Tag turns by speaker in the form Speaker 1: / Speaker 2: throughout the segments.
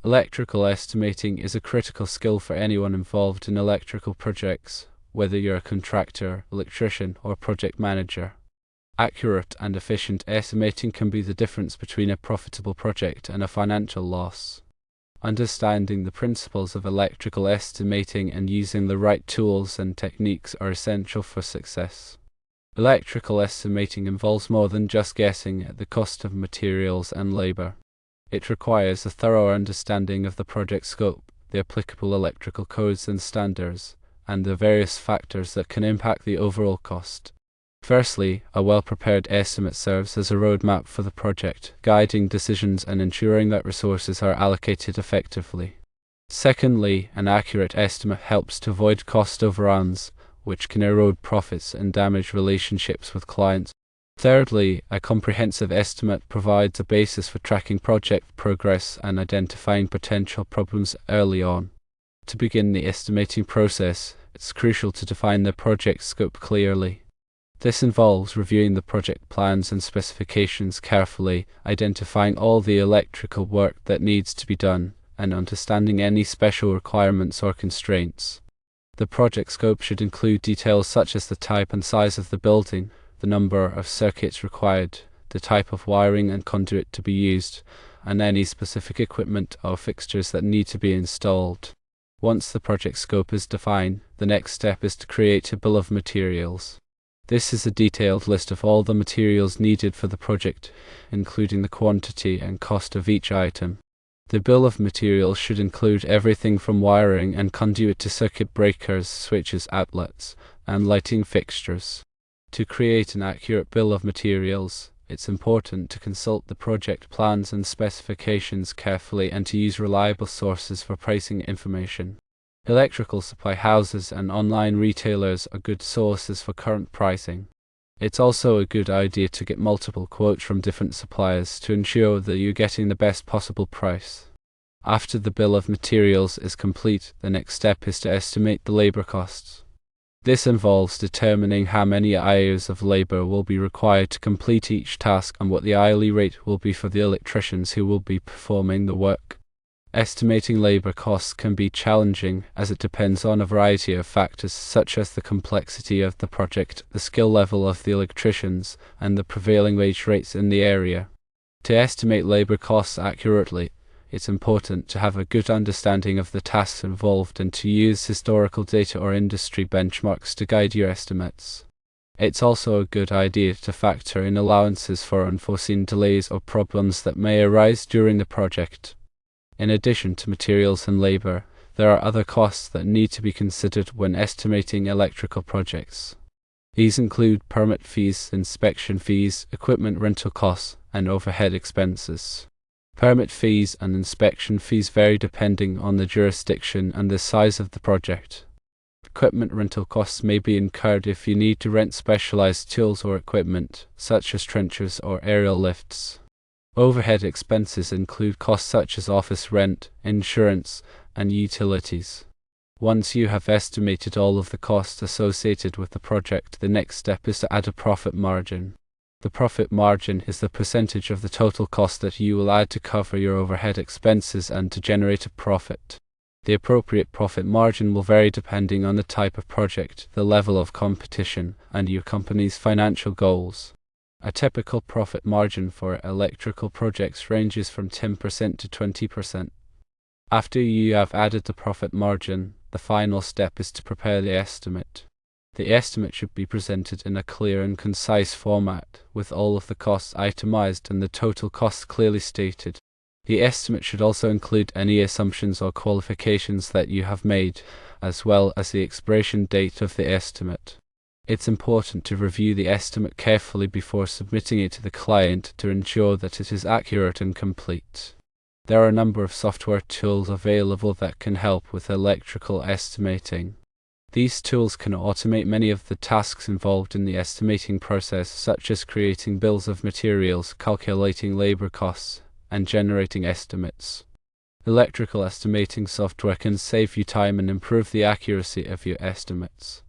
Speaker 1: Electrical estimating is a critical skill for anyone involved in electrical projects, whether you're a contractor, electrician, or project manager. Accurate and efficient estimating can be the difference between a profitable project and a financial loss. Understanding the principles of electrical estimating and using the right tools and techniques are essential for success. Electrical estimating involves more than just guessing at the cost of materials and labor. It requires a thorough understanding of the project scope, the applicable electrical codes and standards, and the various factors that can impact the overall cost. Firstly, a well-prepared estimate serves as a roadmap for the project, guiding decisions and ensuring that resources are allocated effectively. Secondly, an accurate estimate helps to avoid cost overruns, which can erode profits and damage relationships with clients. Thirdly, a comprehensive estimate provides a basis for tracking project progress and identifying potential problems early on. To begin the estimating process, it's crucial to define the project scope clearly. This involves reviewing the project plans and specifications carefully, identifying all the electrical work that needs to be done, and understanding any special requirements or constraints. The project scope should include details such as the type and size of the building, the number of circuits required, the type of wiring and conduit to be used, and any specific equipment or fixtures that need to be installed. Once the project scope is defined, the next step is to create a bill of materials. This is a detailed list of all the materials needed for the project, including the quantity and cost of each item. The bill of materials should include everything from wiring and conduit to circuit breakers, switches, outlets, and lighting fixtures. To create an accurate bill of materials, it's important to consult the project plans and specifications carefully and to use reliable sources for pricing information. Electrical supply houses and online retailers are good sources for current pricing. It's also a good idea to get multiple quotes from different suppliers to ensure that you're getting the best possible price. After the bill of materials is complete, the next step is to estimate the labor costs. This involves determining how many hours of labor will be required to complete each task and what the hourly rate will be for the electricians who will be performing the work. Estimating labor costs can be challenging as it depends on a variety of factors such as the complexity of the project, the skill level of the electricians, and the prevailing wage rates in the area. To estimate labor costs accurately, it's important to have a good understanding of the tasks involved and to use historical data or industry benchmarks to guide your estimates. It's also a good idea to factor in allowances for unforeseen delays or problems that may arise during the project. In addition to materials and labor, there are other costs that need to be considered when estimating electrical projects. These include permit fees, inspection fees, equipment rental costs, and overhead expenses. Permit fees and inspection fees vary depending on the jurisdiction and the size of the project. Equipment rental costs may be incurred if you need to rent specialized tools or equipment, such as trenchers or aerial lifts. Overhead expenses include costs such as office rent, insurance, and utilities. Once you have estimated all of the costs associated with the project, the next step is to add a profit margin. The profit margin is the percentage of the total cost that you will add to cover your overhead expenses and to generate a profit. The appropriate profit margin will vary depending on the type of project, the level of competition, and your company's financial goals. A typical profit margin for electrical projects ranges from 10% to 20%. After you have added the profit margin, the final step is to prepare the estimate. The estimate should be presented in a clear and concise format, with all of the costs itemized and the total costs clearly stated. The estimate should also include any assumptions or qualifications that you have made, as well as the expiration date of the estimate. It's important to review the estimate carefully before submitting it to the client to ensure that it is accurate and complete. There are a number of software tools available that can help with electrical estimating. These tools can automate many of the tasks involved in the estimating process, such as creating bills of materials, calculating labor costs, and generating estimates. Electrical estimating software can save you time and improve the accuracy of your estimates.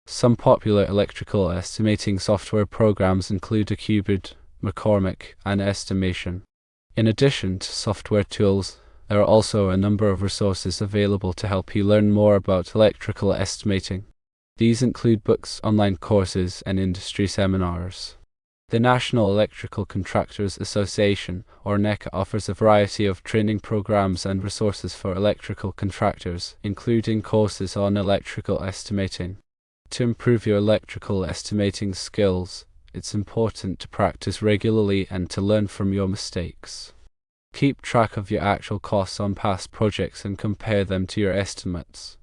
Speaker 1: Some popular electrical estimating software programs include Accubid, McCormick, and Estimation. In addition to software tools, There are also a number of resources available to help you learn more about electrical estimating. These include books, online courses, and industry seminars. The National Electrical Contractors Association, or NECA, offers a variety of training programs and resources for electrical contractors, including courses on electrical estimating. To improve your electrical estimating skills, it's important to practice regularly and to learn from your mistakes. Keep track of your actual costs on past projects and compare them to your estimates.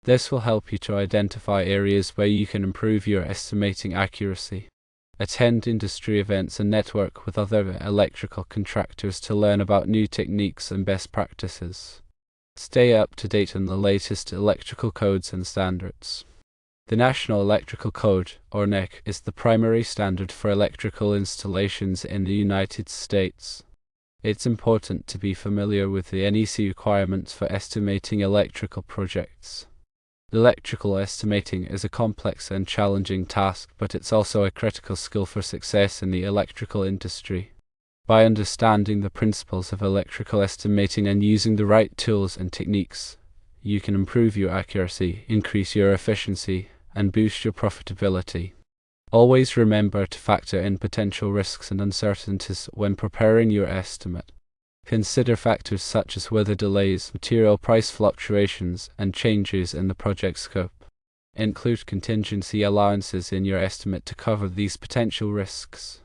Speaker 1: This will help you to identify areas where you can improve your estimating accuracy. Attend industry events and network with other electrical contractors to learn about new techniques and best practices. Stay up to date on the latest electrical codes and standards. The National Electrical Code, or NEC, is the primary standard for electrical installations in the United States. It's important to be familiar with the NEC requirements for estimating electrical projects. Electrical estimating is a complex and challenging task, but it's also a critical skill for success in the electrical industry. By understanding the principles of electrical estimating and using the right tools and techniques, you can improve your accuracy, increase your efficiency, and boost your profitability. Always remember to factor in potential risks and uncertainties when preparing your estimate. Consider factors such as weather delays, material price fluctuations, and changes in the project scope. Include contingency allowances in your estimate to cover these potential risks.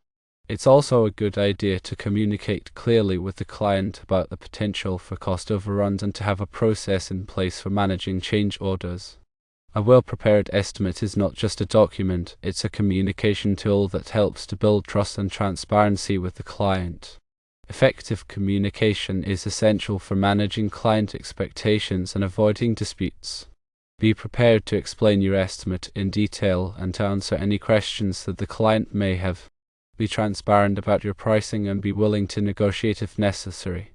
Speaker 1: It's also a good idea to communicate clearly with the client about the potential for cost overruns and to have a process in place for managing change orders. A well-prepared estimate is not just a document, it's a communication tool that helps to build trust and transparency with the client. Effective communication is essential for managing client expectations and avoiding disputes. Be prepared to explain your estimate in detail and to answer any questions that the client may have. Be transparent about your pricing and be willing to negotiate if necessary.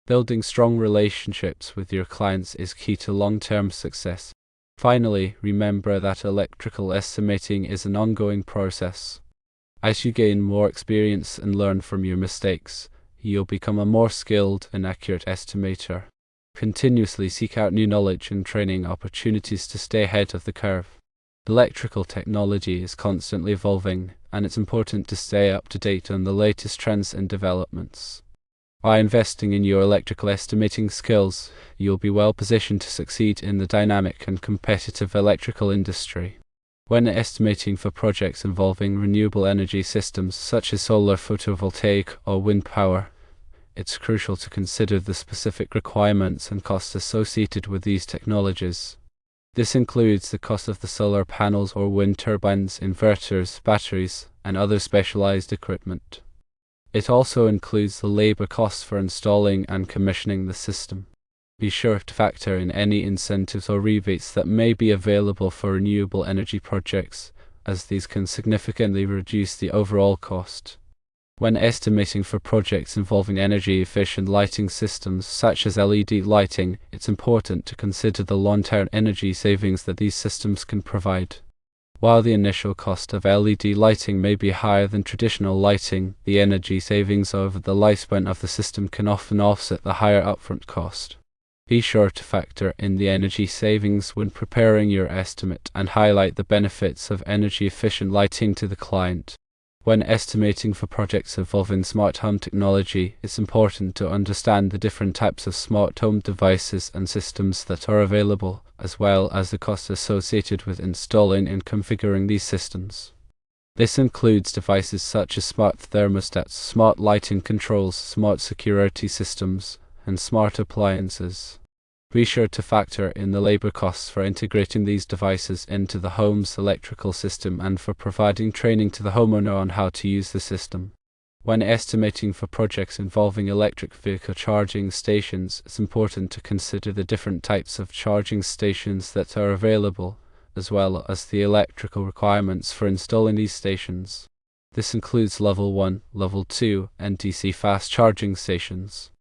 Speaker 1: Building strong relationships with your clients is key to long-term success. Finally, remember that electrical estimating is an ongoing process. As you gain more experience and learn from your mistakes, you'll become a more skilled and accurate estimator. Continuously seek out new knowledge and training opportunities to stay ahead of the curve. Electrical technology is constantly evolving, and it's important to stay up to date on the latest trends and developments. By investing in your electrical estimating skills, you'll be well positioned to succeed in the dynamic and competitive electrical industry. When estimating for projects involving renewable energy systems such as solar photovoltaic or wind power, it's crucial to consider the specific requirements and costs associated with these technologies. This includes the cost of the solar panels or wind turbines, inverters, batteries, and other specialized equipment. It also includes the labor costs for installing and commissioning the system. Be sure to factor in any incentives or rebates that may be available for renewable energy projects, as these can significantly reduce the overall cost. When estimating for projects involving energy-efficient lighting systems such as LED lighting, it's important to consider the long-term energy savings that these systems can provide. While the initial cost of LED lighting may be higher than traditional lighting, the energy savings over the lifespan of the system can often offset the higher upfront cost. Be sure to factor in the energy savings when preparing your estimate and highlight the benefits of energy-efficient lighting to the client. When estimating for projects involving smart home technology, it's important to understand the different types of smart home devices and systems that are available, as well as the costs associated with installing and configuring these systems. This includes devices such as smart thermostats, smart lighting controls, smart security systems, and smart appliances. Be sure to factor in the labor costs for integrating these devices into the home's electrical system and for providing training to the homeowner on how to use the system. When estimating for projects involving electric vehicle charging stations, it's important to consider the different types of charging stations that are available, as well as the electrical requirements for installing these stations. This includes Level 1, Level 2, and DC fast charging stations.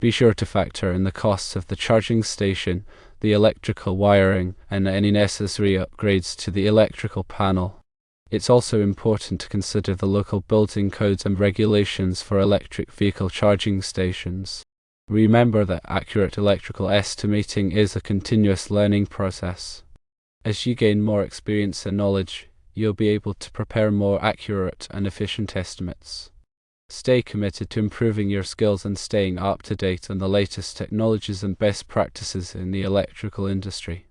Speaker 1: Be sure to factor in the costs of the charging station, the electrical wiring, and any necessary upgrades to the electrical panel. It's also important to consider the local building codes and regulations for electric vehicle charging stations. Remember that accurate electrical estimating is a continuous learning process. As you gain more experience and knowledge, you'll be able to prepare more accurate and efficient estimates. Stay committed to improving your skills and staying up to date on the latest technologies and best practices in the electrical industry.